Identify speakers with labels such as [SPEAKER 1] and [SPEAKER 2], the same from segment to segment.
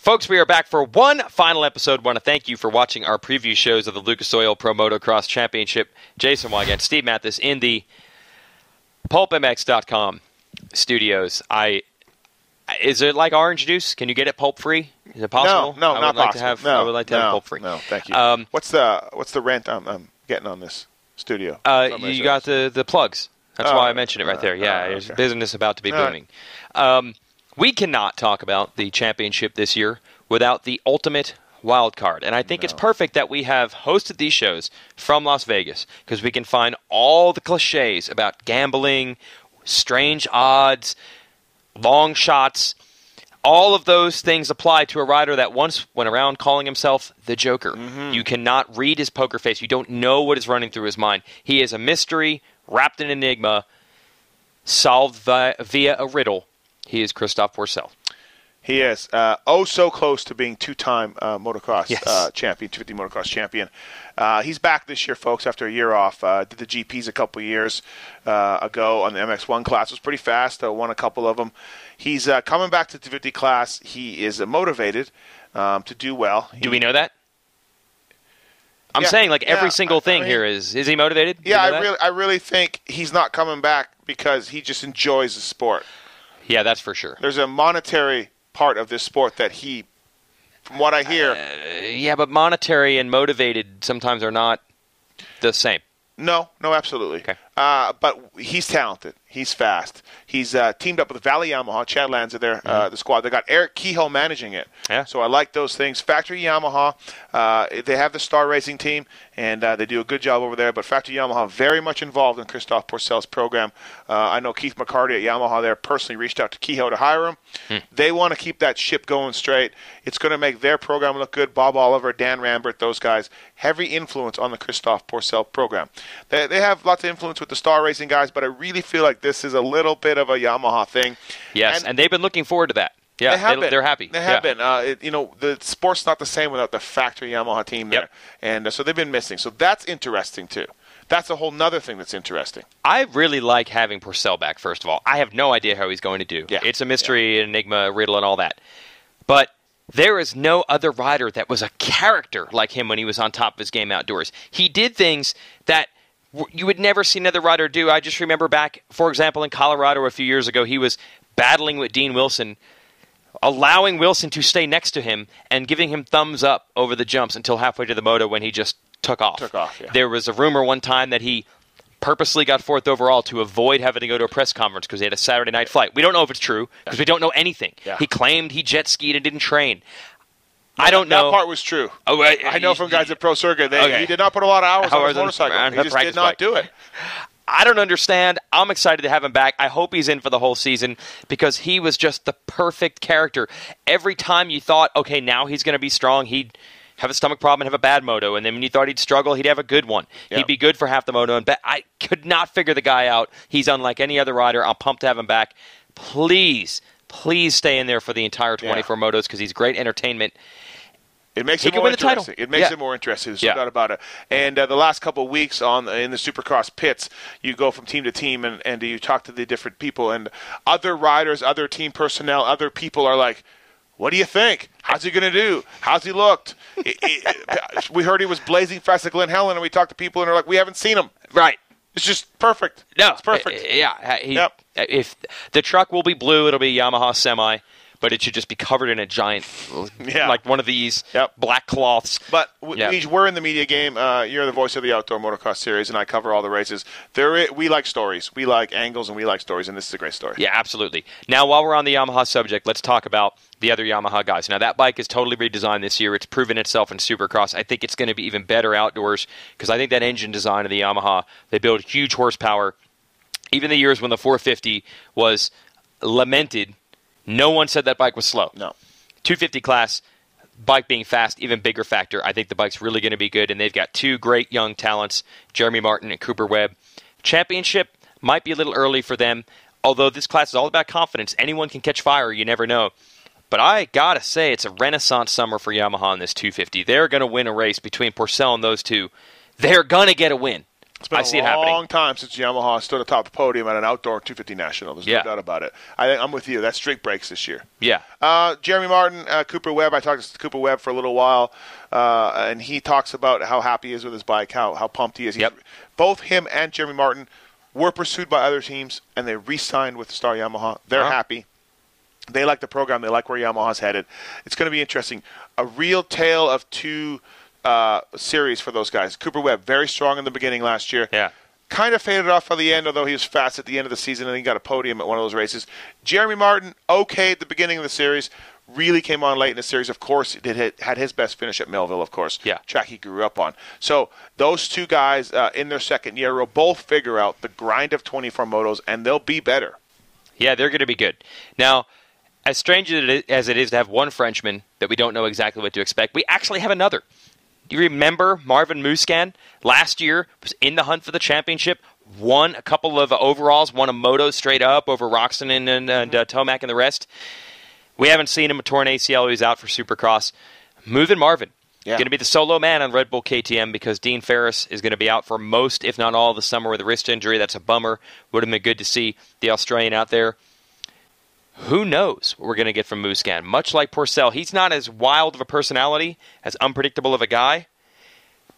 [SPEAKER 1] Folks, we are back for one final episode. Want to thank you for watching our preview shows of the Lucas Oil Pro Motocross Championship. Jason Wygant, Steve Mathis in the PulpMX.com studios. Is it like orange juice? Can you get it pulp free? Is it possible?
[SPEAKER 2] No, not possible.
[SPEAKER 1] I would like to have pulp free.
[SPEAKER 2] No, thank you. What's the rent I'm getting on this studio?
[SPEAKER 1] You got the plugs. That's why I mentioned it right there. Yeah, there's business about to be booming. We cannot talk about the championship this year without the ultimate wild card. And I think it's perfect that we have hosted these shows from Las Vegas because we can find all the cliches about gambling, strange odds, long shots. All of those things apply to a rider that once went around calling himself the Joker. Mm-hmm. You cannot read his poker face. You don't know what is running through his mind. He is a mystery, wrapped in enigma, solved via a riddle. He is Christophe Pourcel.
[SPEAKER 2] He is so close to being two-time motocross champion, 250 motocross champion. He's back this year, folks, after a year off. Did the GPs a couple years ago on the MX1 class. It was pretty fast. Won a couple of them. He's coming back to the 250 class. He is motivated to do well.
[SPEAKER 1] Do we know that? I'm saying every single thing here is he motivated?
[SPEAKER 2] Yeah, I really think he's not coming back because he just enjoys the sport.
[SPEAKER 1] Yeah, that's for sure.
[SPEAKER 2] There's a monetary part of this sport that he, from what I hear...
[SPEAKER 1] yeah, but monetary and motivated sometimes are not the same.
[SPEAKER 2] No, absolutely.
[SPEAKER 1] Okay.
[SPEAKER 2] But he's talented. He's fast. He's teamed up with Valley Yamaha. Chad Lanza there, the squad. They got Eric Kehoe managing it. Yeah. So I like those things. Factory Yamaha, they have the Star Racing team, and they do a good job over there. But Factory Yamaha very much involved in Christophe Pourcel's program. I know Keith McCarty at Yamaha there personally reached out to Kehoe to hire him. They want to keep that ship going straight. It's going to make their program look good. Bob Oliver, Dan Rambert, those guys, heavy influence on the Christophe Pourcel program. They have lots of influence with the Star Racing guys, but I really feel like this is a little bit of a Yamaha thing.
[SPEAKER 1] Yes, and they've been looking forward to that. Yeah, they're happy.
[SPEAKER 2] They have been. The sport's not the same without the factory Yamaha team there. And so they've been missing. So that's interesting, too. That's a whole nother thing that's interesting.
[SPEAKER 1] I really like having Pourcel back, first of all. I have no idea how he's going to do. Yeah. It's a mystery, an enigma, a riddle, and all that. But there is no other rider that was a character like him when he was on top of his game outdoors. He did things that you would never see another rider do. I just remember back, for example, in Colorado a few years ago, he was battling with Dean Wilson, allowing Wilson to stay next to him and giving him thumbs up over the jumps until halfway to the moto when he just took off. There was a rumor one time that he purposely got fourth overall to avoid having to go to a press conference because he had a Saturday night flight. We don't know if it's true because we don't know anything. Yeah. He claimed he jet skied and didn't train. I don't know.
[SPEAKER 2] That part was true. Oh, I know from guys at Pro Circuit. He did not put a lot of hours on his motorcycle. He just did not do it.
[SPEAKER 1] I don't understand. I'm excited to have him back. I hope he's in for the whole season because he was just the perfect character. Every time you thought, okay, now he's going to be strong, he'd have a stomach problem and have a bad moto. And then when you thought he'd struggle, he'd have a good one. Yep. He'd be good for half the moto. And I could not figure the guy out. He's unlike any other rider. I'm pumped to have him back. Please stay in there for the entire 24 motos because he's great entertainment.
[SPEAKER 2] It makes it more interesting. It makes it more interesting. There's no doubt about it. And the last couple of weeks in the Supercross pits, you go from team to team and you talk to the different people. And other riders, other team personnel, other people are like, what do you think? How's he going to do? How's he looked? We heard he was blazing fast at Glen Helen, and we talked to people, and they're like, we haven't seen him.
[SPEAKER 1] Right.
[SPEAKER 2] It's just perfect.
[SPEAKER 1] No.
[SPEAKER 2] It's perfect.
[SPEAKER 1] If the truck will be blue, it'll be Yamaha Semi. But it should just be covered in a giant, like one of these black cloths.
[SPEAKER 2] But we're in the media game. You're the voice of the Outdoor Motocross Series, and I cover all the races. We like stories. We like angles, and we like stories, and this is a great story.
[SPEAKER 1] Yeah, absolutely. Now, while we're on the Yamaha subject, let's talk about the other Yamaha guys. Now, that bike is totally redesigned this year. It's proven itself in Supercross. I think it's going to be even better outdoors because I think that engine design of the Yamaha, they build huge horsepower. Even the years when the 450 was lamented, no one said that bike was slow.
[SPEAKER 2] No.
[SPEAKER 1] 250 class, bike being fast, even bigger factor. I think the bike's really going to be good, and they've got two great young talents, Jeremy Martin and Cooper Webb. Championship might be a little early for them, although this class is all about confidence. Anyone can catch fire, you never know. But I got to say, it's a renaissance summer for Yamaha in this 250. They're going to win a race between Pourcel and those two. They're going to get a win.
[SPEAKER 2] It's been a long time since Yamaha stood atop the podium at an outdoor 250 national. There's no doubt about it. I'm with you. That streak breaks this year.
[SPEAKER 1] Yeah.
[SPEAKER 2] Jeremy Martin, Cooper Webb. I talked to Cooper Webb for a little while, and he talks about how happy he is with his bike, how pumped he is.
[SPEAKER 1] Yep.
[SPEAKER 2] Both him and Jeremy Martin were pursued by other teams, and they re-signed with Star Yamaha. They're happy. They like the program. They like where Yamaha's headed. It's going to be interesting. A real tale of two series for those guys. Cooper Webb, very strong in the beginning last year.
[SPEAKER 1] Yeah.
[SPEAKER 2] Kind of faded off by the end, although he was fast at the end of the season and he got a podium at one of those races. Jeremy Martin, okay at the beginning of the series, really came on late in the series. Of course, had his best finish at Millville, of course, track he grew up on. So those two guys in their second year will both figure out the grind of 24 motos, and they'll be better.
[SPEAKER 1] Yeah, they're going to be good. Now, as strange as it is to have one Frenchman that we don't know exactly what to expect, we actually have another. Do you remember Marvin Musquin last year was in the hunt for the championship, won a couple of overalls, won a moto straight up over Roxon and Tomac and the rest? We haven't seen him a torn ACL. He's out for Supercross. Moving Marvin. Going to be the solo man on Red Bull KTM because Dean Ferris is going to be out for most, if not all, of the summer with a wrist injury. That's a bummer. Would have been good to see the Australian out there. Who knows what we're going to get from Musquin? Much like Pourcel, he's not as wild of a personality, as unpredictable of a guy.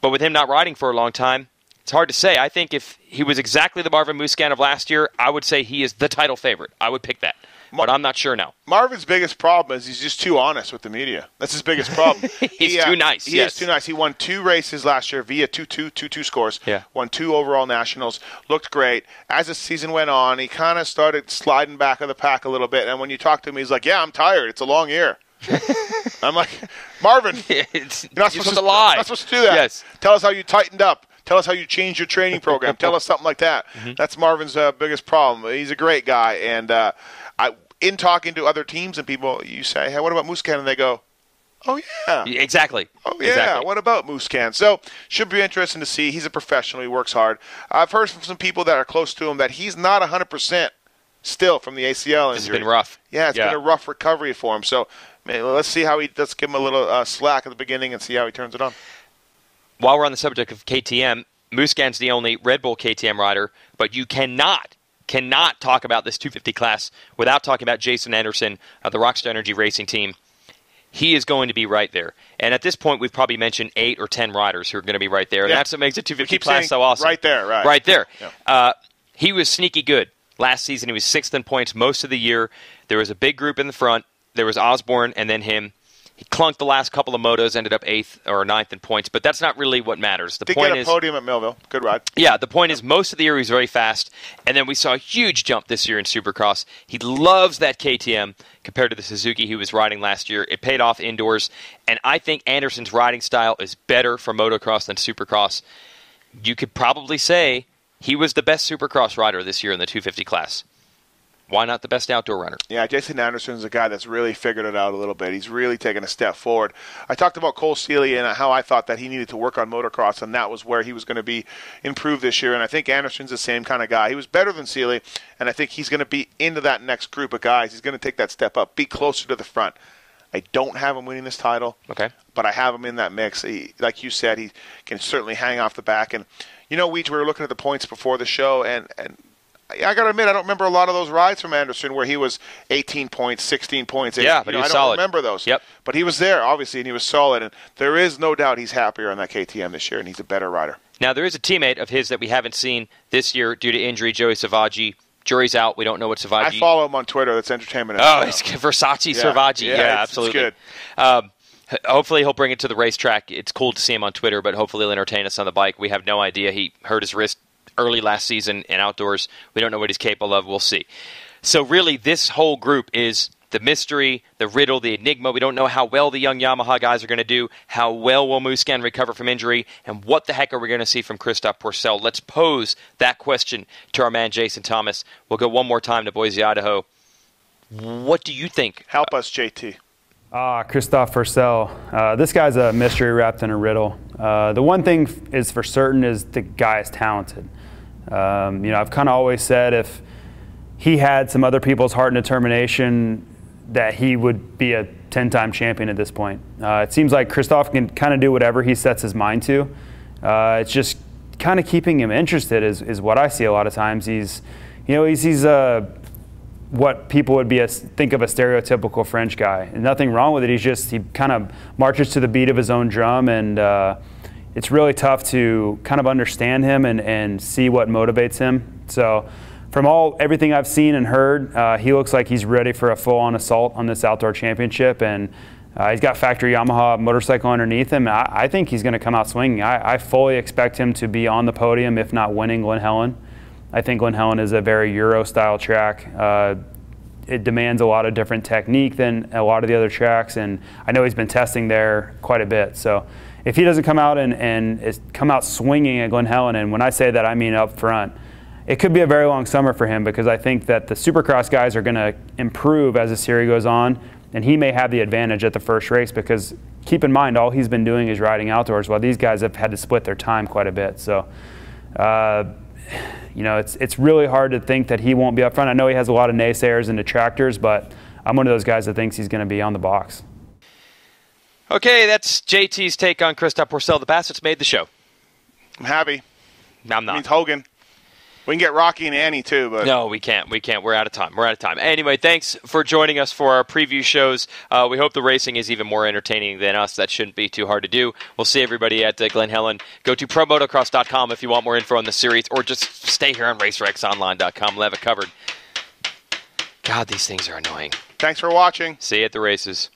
[SPEAKER 1] But with him not riding for a long time, it's hard to say. I think if he was exactly the Marvin Musquin of last year, I would say he is the title favorite. I would pick that. But I'm not sure now.
[SPEAKER 2] Marvin's biggest problem is he's just too honest with the media. That's his biggest problem.
[SPEAKER 1] He's too nice.
[SPEAKER 2] He is too nice. He won 2 races last year via 2-2 scores.
[SPEAKER 1] Yeah.
[SPEAKER 2] Won 2 overall nationals. Looked great. As the season went on, he kind of started sliding back of the pack a little bit. And when you talk to him, he's like, "Yeah, I'm tired. It's a long year." I'm like, Marvin, you're not supposed to lie. You're not supposed to do that.
[SPEAKER 1] Yes.
[SPEAKER 2] Tell us how you tightened up. Tell us how you changed your training program. Tell us something like that. That's Marvin's biggest problem. He's a great guy, and in talking to other teams and people, you say, "Hey, what about Musquin?" And they go, "Oh, yeah."
[SPEAKER 1] Exactly.
[SPEAKER 2] Oh, yeah.
[SPEAKER 1] Exactly.
[SPEAKER 2] What about Musquin? So, should be interesting to see. He's a professional. He works hard. I've heard from some people that are close to him that he's not 100% still from the ACL injury.
[SPEAKER 1] It's been rough.
[SPEAKER 2] Yeah, it's been a rough recovery for him. So, let's give him a little slack at the beginning and see how he turns it on.
[SPEAKER 1] While we're on the subject of KTM, Musquin's the only Red Bull KTM rider, but you cannot talk about this 250 class without talking about Jason Anderson of the Rockstar Energy Racing Team. He is going to be right there. And at this point, we've probably mentioned 8 or 10 riders who are going to be right there. And that's what makes the 250 class so awesome.
[SPEAKER 2] Right there, right.
[SPEAKER 1] Right there.
[SPEAKER 2] Yeah.
[SPEAKER 1] He was sneaky good. Last season, he was 6th in points most of the year. There was a big group in the front. There was Osborne and then him. He clunked the last couple of motos, ended up 8th or 9th in points, but that's not really what matters. The point is,
[SPEAKER 2] get a podium at Millville. Good ride.
[SPEAKER 1] Yeah, the point is most of the year he was very fast, and then we saw a huge jump this year in Supercross. He loves that KTM compared to the Suzuki he was riding last year. It paid off indoors, and I think Anderson's riding style is better for motocross than Supercross. You could probably say he was the best Supercross rider this year in the 250 class. Why not the best outdoor runner?
[SPEAKER 2] Yeah, Jason Anderson's a guy that's really figured it out a little bit. He's really taken a step forward. I talked about Cole Seeley and how I thought that he needed to work on motocross, and that was where he was going to be improved this year. And I think Anderson's the same kind of guy. He was better than Seeley, and I think he's going to be into that next group of guys. He's going to take that step up, be closer to the front. I don't have him winning this title, but I have him in that mix. Like you said, he can certainly hang off the back. And, Weech, we were looking at the points before the show, and I got to admit, I don't remember a lot of those rides from Anderson where he was 18 points, 16 points.
[SPEAKER 1] Yeah, but he was solid.
[SPEAKER 2] I don't remember those.
[SPEAKER 1] Yep.
[SPEAKER 2] But he was there, obviously, and he was solid. And there is no doubt he's happier on that KTM this year, and he's a better rider.
[SPEAKER 1] Now, there is a teammate of his that we haven't seen this year due to injury, Joey Savaggi. Jury's out. We don't know what Savaggi...
[SPEAKER 2] I follow him on Twitter. That's entertainment.
[SPEAKER 1] It's Versace Savaggi. Yeah, absolutely.
[SPEAKER 2] It's good.
[SPEAKER 1] Hopefully he'll bring it to the racetrack. It's cool to see him on Twitter, but hopefully he'll entertain us on the bike. We have no idea. He hurt his wrist early last season in outdoors. We don't know what he's capable of. We'll see. So really, this whole group is the mystery, the riddle, the enigma. We don't know how well the young Yamaha guys are going to do, how well will Musquin recover from injury, and what the heck are we going to see from Christophe Pourcel? Let's pose that question to our man Jason Thomas. We'll go one more time to Boise, Idaho. What do you think?
[SPEAKER 2] Help us, JT.
[SPEAKER 3] Christophe Pourcel. This guy's a mystery wrapped in a riddle. The one thing is for certain is the guy is talented. I've kind of always said if he had some other people's heart and determination that he would be a 10-time champion at this point. It seems like Christophe can kind of do whatever he sets his mind to. It's just kind of keeping him interested is what I see a lot of times. He's what people would think of a stereotypical French guy. And nothing wrong with it. He kind of marches to the beat of his own drum, and it's really tough to kind of understand him and see what motivates him. So from everything I've seen and heard, he looks like he's ready for a full-on assault on this outdoor championship, and he's got factory Yamaha motorcycle underneath him. I think he's going to come out swinging. I fully expect him to be on the podium, if not winning Glen Helen. I think Glen Helen is a very Euro-style track. It demands a lot of different technique than a lot of the other tracks, and I know he's been testing there quite a bit. So if he doesn't come out and come out swinging at Glen Helen, and when I say that I mean up front, it could be a very long summer for him, because I think that the Supercross guys are going to improve as the series goes on, and he may have the advantage at the first race, because keep in mind, all he's been doing is riding outdoors, while these guys have had to split their time quite a bit. So it's really hard to think that he won't be up front. I know he has a lot of naysayers and detractors, but I'm one of those guys that thinks he's going to be on the box.
[SPEAKER 1] Okay, that's JT's take on Christophe Pourcel. The Bassett's made the show.
[SPEAKER 2] I'm happy.
[SPEAKER 1] I'm not.
[SPEAKER 2] It means Hogan. We can get Rocky and Annie too, but
[SPEAKER 1] no, we can't. We're out of time. Anyway, thanks for joining us for our preview shows. We hope the racing is even more entertaining than us. That shouldn't be too hard to do. We'll see everybody at Glen Helen. Go to promotocross.com if you want more info on the series, or just stay here on racerxonline.com. We'll have it covered. God, these things are annoying.
[SPEAKER 2] Thanks for watching.
[SPEAKER 1] See you at the races.